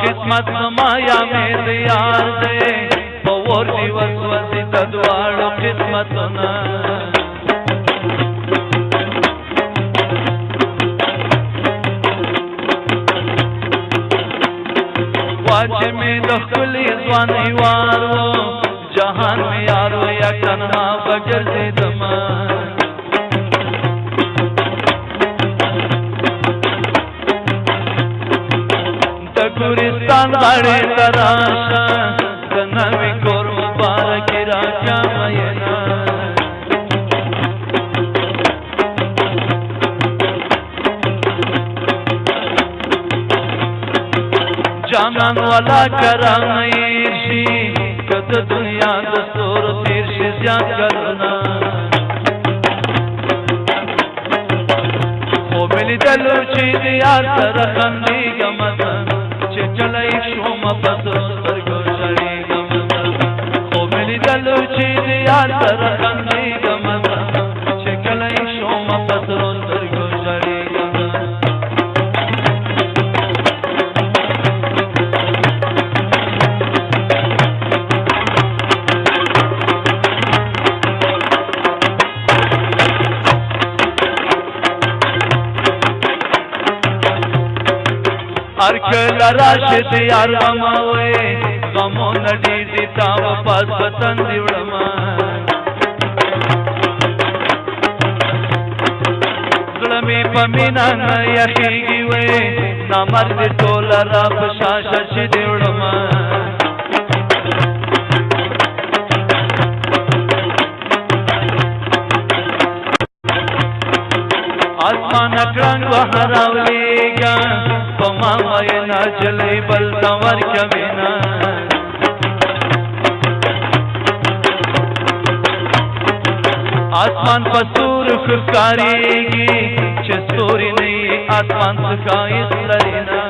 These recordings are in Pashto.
قسمت مایا مې یار دې په ور دی وسوسې تدواړو قسمتونه واچې مې د خپلې ځوانۍ وار و جهان مې یار و یا تنها بګرځېدمه ګورستان غاړې ته راشه د نوي کور مبارکې راکړه میینه جانان والا کرامه شي که د دنیا د ستورو تېر شي زیات کلونه خو مې لیدلو چې د یار سره خندېږمه چلای شوم پسو سترګو شړېږم خو مې لیدلو چې د یار سره خندېږم چې کلای شوم پسو سترګو شړېږم هر کله راشد یار غموي غمونه ډېر دي تا واپس وطن دی وړمه زړه مې په مینه نه یخېږي وې نامرد ټوله را په شاشه چې دی وړمه آسمان کړنګ وهراولېږه پما وینا چلی بل تور کمینا آسمان پسور خکاریگی چه سوری نئی آسمان سکایت لرینا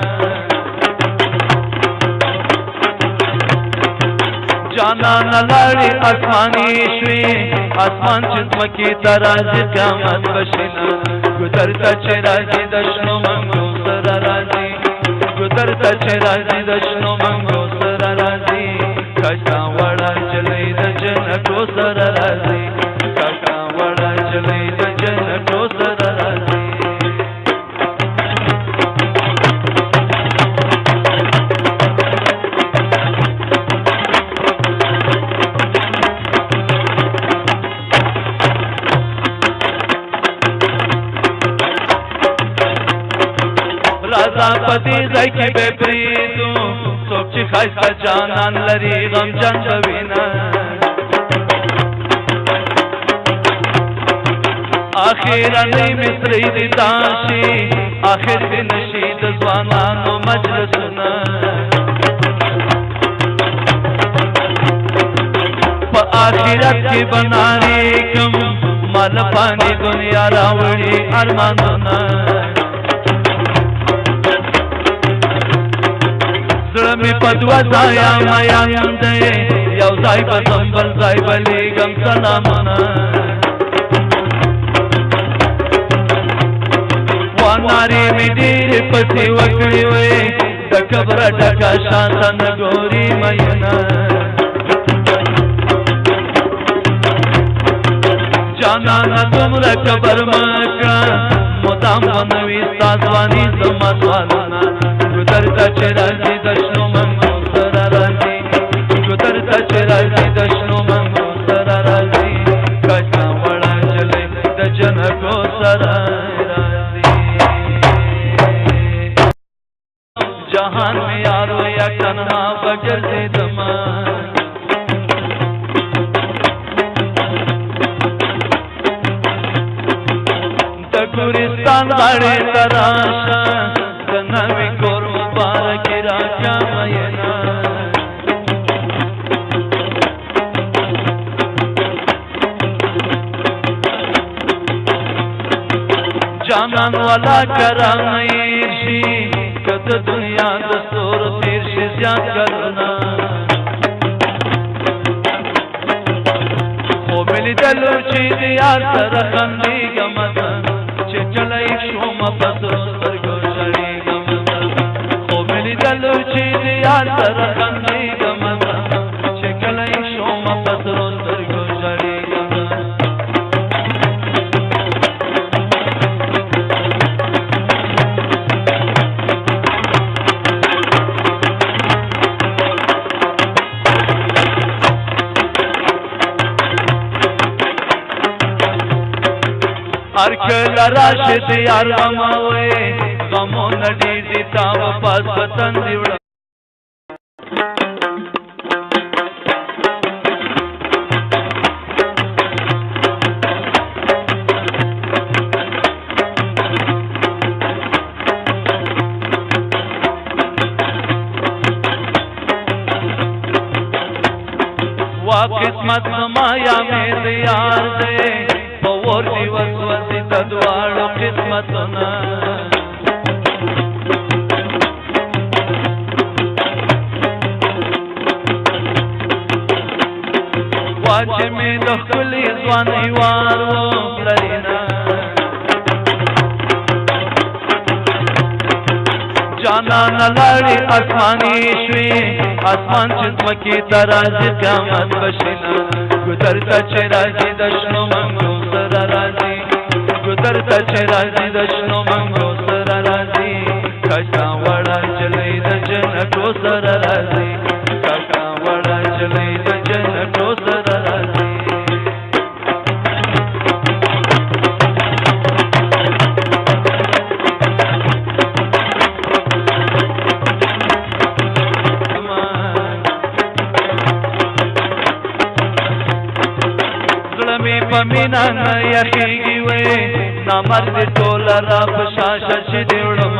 جانا نلاڑی آسمانی شوی آسمان چزمکی ترازی قیامت بشینا گدرتا چه راجی دشنو منگو سر رازی گدرتا چه راجی دشنو منگو سر رازی کشتا وڑا چلی د جنکو سر رازی کشتا وڑا چلی د جنکو سر رازی رازا پتی زای کی بے پریدو سوک چی خایستا جانان لری غم جان دوینا آخیرا نئی مصری دی داشی آخر دی نشید زوانانو مجلسونا پا آخرت کی بنانی کم مال پانی دنیا راوڑی ارمانونا زړه په دوا ځایا میان دی یو ځای په بل ځای بلیږم سلامونه وانارې مې ډېرې پسې وکړې وې د کبره ډکه شانته نه ګوري میینه جانانه دومره کبر مه کړه مدام ونوي ستا ځواني زما سوالونه گدرتا چه رازی دشنو منگو سر رازی گدرتا چه رازی دشنو منگو سر رازی کشتا وڑا چلے د جنکو سر رازی جہان میں یارو یا تنہا بگر زیدما د ګورستان غاړې ته راشه د نوي کور مبارکې راکړه میینه جانان والا کرام نیر شي کد دنیا دستور تیر شي زیاد کرنا خو ملی دلو چی دیار سر خندی گمدن چه چلی شوم پسر سترگو شری گمدن خو ملی دلو چی دیار سر خندی گمدن چه چلی شوم پسر سترگو شری گمدن ارکل راشد یار غموي غمو نډیر دي تا واپس وطن دی وړ وا قسمت ما یا مې یار دې اور دی وسوسه تدوالو قسمتنا واجه می دخلی ځواني وارو لرینا جانا نلاړي اسماني شوي اسمان چمکی تراز قیامت بشنا ګذر ته چرایي د شنو منګو سره راځي ګذر ته چرایي د شنو منګو سره راځي کاشا وړا چلې د جنتو سره راځي کاشا وړا چلې د جنتو سره راځي پمینا نه یخیږي وې نامرد ټول را پشاشه چې دی وړم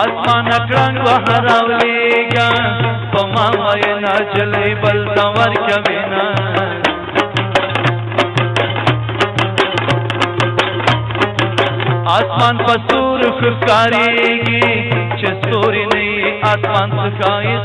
اسمان کړنګ وهراولېګا په ما وینا چلې بل تور کمینا آسمان پسور خکاریږي چې ستوري نه آسمان څخه